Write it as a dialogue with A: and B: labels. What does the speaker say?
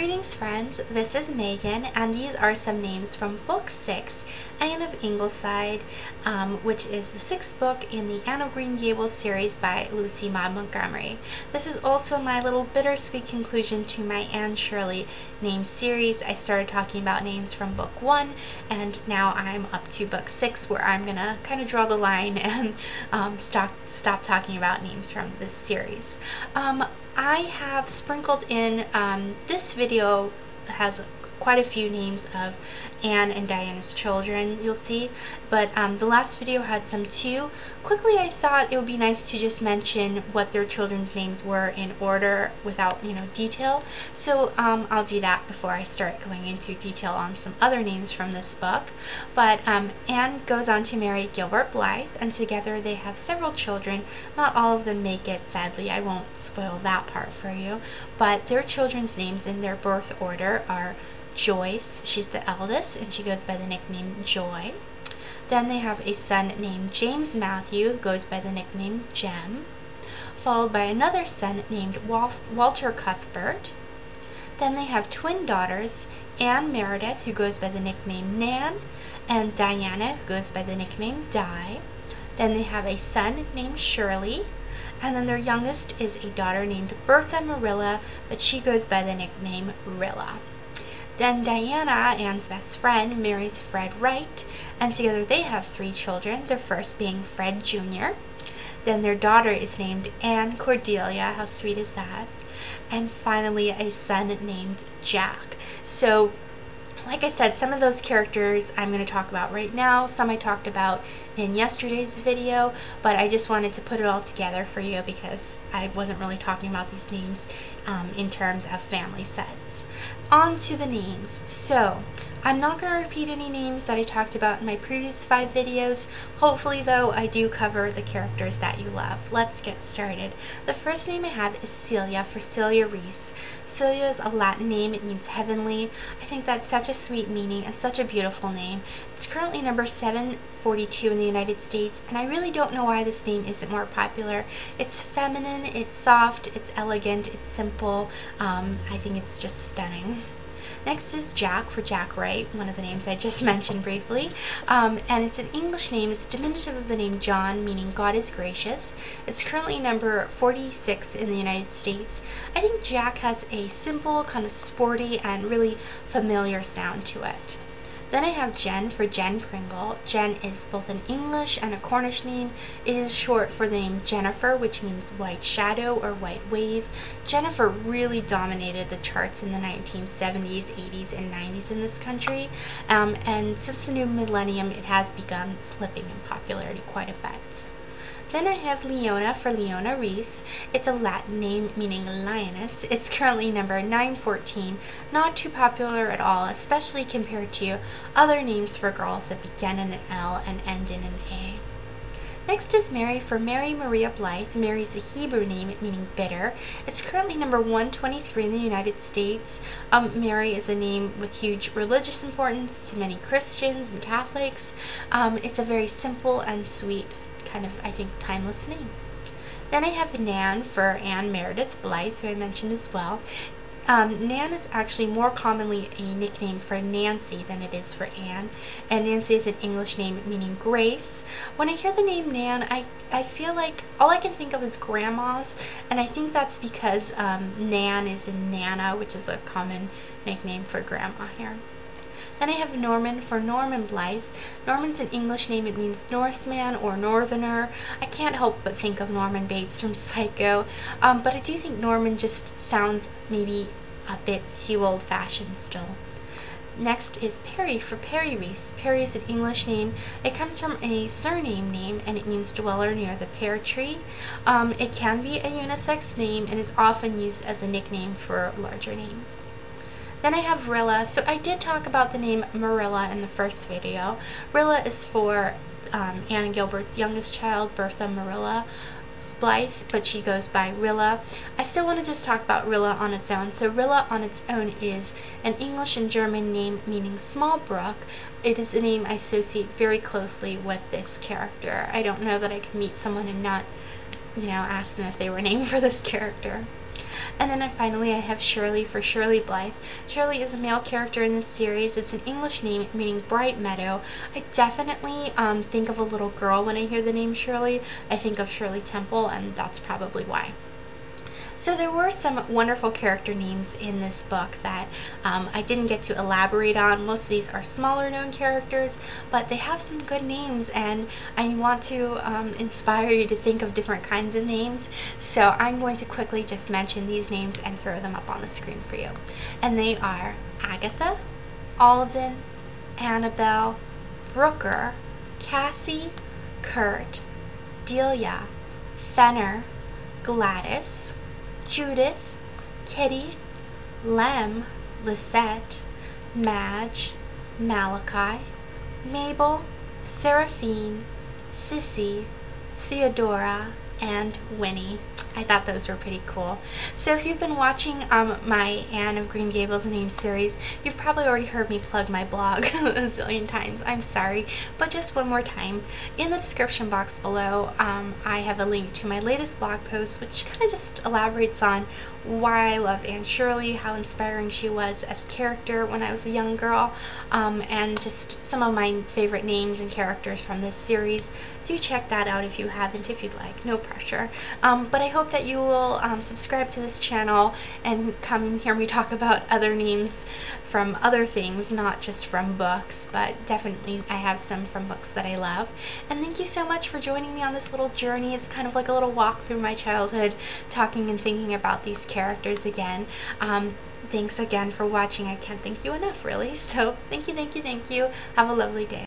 A: Greetings friends, this is Megan, and these are some names from Book 6, Anne of Ingleside, which is the 6th book in the Anne of Green Gables series by Lucy Maud Montgomery. This is also my little bittersweet conclusion to my Anne Shirley name series. I started talking about names from Book 1, and now I'm up to Book 6, where I'm gonna kind of draw the line and stop talking about names from this series. I have sprinkled in, this video has quite a few names of Anne and Diana's children, you'll see, but the last video had some too. Quickly, I thought it would be nice to just mention what their children's names were in order without, detail. So I'll do that before I start going into detail on some other names from this book. But Anne goes on to marry Gilbert Blythe, and together they have several children. Not all of them make it, sadly. I won't spoil that part for you. But their children's names in their birth order are Joyce, she's the eldest, and she goes by the nickname Joy. Then they have a son named James Matthew, who goes by the nickname Jem, followed by another son named Walter Cuthbert. Then they have twin daughters, Anne Meredith, who goes by the nickname Nan, and Diana, who goes by the nickname Di. Then they have a son named Shirley, and then their youngest is a daughter named Bertha Marilla, but she goes by the nickname Rilla. Then Diana, Anne's best friend, marries Fred Wright, and together they have 3 children, their first being Fred Jr. Then their daughter is named Anne Cordelia, how sweet is that? And finally a son named Jack. So, like I said, some of those characters I'm going to talk about right now, some I talked about in yesterday's video, but I just wanted to put it all together for you because I wasn't really talking about these names in terms of family sets. On to the names. So, I'm not going to repeat any names that I talked about in my previous 5 videos. Hopefully, though, I do cover the characters that you love. Let's get started. The first name I have is Celia, for Celia Reese. Celia is a Latin name. It means heavenly. I think that's such a sweet meaning and such a beautiful name. It's currently number 742 in the United States, and I really don't know why this name isn't more popular. It's feminine, it's soft, it's elegant, it's simple. I think it's just stunning. Next is Jack, for Jack Wright, one of the names I just mentioned briefly. And it's an English name. It's diminutive of the name John, meaning God is gracious. It's currently number 46 in the United States. I think Jack has a simple, kind of sporty, and really familiar sound to it. Then I have Jen, for Jen Pringle. Jen is both an English and a Cornish name. It is short for the name Jennifer, which means white shadow or white wave. Jennifer really dominated the charts in the 1970s, 80s, and 90s in this country. And since the new millennium, it has begun slipping in popularity quite a bit. Then I have Leona, for Leona Reese. It's a Latin name meaning lioness. It's currently number 914, not too popular at all, especially compared to other names for girls that begin in an L and end in an A. Next is Mary, for Mary Maria Blythe. Mary is a Hebrew name meaning bitter. It's currently number 123 in the United States. Mary is a name with huge religious importance to many Christians and Catholics. It's a very simple and sweet, kind of, I think, timeless name. Then I have Nan, for Anne Meredith Blythe, who I mentioned as well. Nan is actually more commonly a nickname for Nancy than it is for Anne, and Nancy is an English name meaning grace. When I hear the name Nan, I feel like all I can think of is grandmas, and I think that's because Nan is in Nana, which is a common nickname for grandma here. Then I have Norman, for Norman Blythe. Norman's an English name. It means Norseman or Northerner. I can't help but think of Norman Bates from Psycho, but I do think Norman just sounds maybe a bit too old-fashioned still. Next is Perry, for Perry Reese. Perry is an English name. It comes from a surname name, and it means dweller near the pear tree. It can be a unisex name and is often used as a nickname for larger names. Then I have Rilla. So I did talk about the name Marilla in the first video. Rilla is for Anne and Gilbert's youngest child, Bertha Marilla Blythe, but she goes by Rilla. I still want to just talk about Rilla on its own. So Rilla on its own is an English and German name meaning small brook. It is a name I associate very closely with this character. I don't know that I could meet someone and not, ask them if they were named for this character. And then finally I have Shirley for Shirley Blythe. Shirley is a male character in this series. It's an English name meaning bright meadow. I definitely think of a little girl when I hear the name Shirley. I think of Shirley Temple, and that's probably why. So there were some wonderful character names in this book that I didn't get to elaborate on. Most of these are smaller known characters, but they have some good names, and I want to inspire you to think of different kinds of names. So I'm going to quickly just mention these names and throw them up on the screen for you. And they are Agatha, Alden, Annabel, Brooker, Cassie, Curt, Delia, Fenner, Gladys, Judith, Kitty, Lem, Lisette, Madge, Malachi, Maybelle, Seraphine, Sissy, Theodora, and Winnie. I thought those were pretty cool. So if you've been watching my Anne of Green Gables names series, you've probably already heard me plug my blog a zillion times. I'm sorry, but just one more time. In the description box below, I have a link to my latest blog post, which kind of just elaborates on why I love Anne Shirley, how inspiring she was as a character when I was a young girl, and just some of my favorite names and characters from this series. Do check that out if you haven't, if you'd like. No pressure. But I hope that you will subscribe to this channel and come and hear me talk about other names from other things, not just from books, but definitely I have some from books that I love. And thank you so much for joining me on this little journey. It's kind of like a little walk through my childhood, talking and thinking about these characters again. Thanks again for watching. I can't thank you enough, really. So thank you, thank you, thank you. Have a lovely day.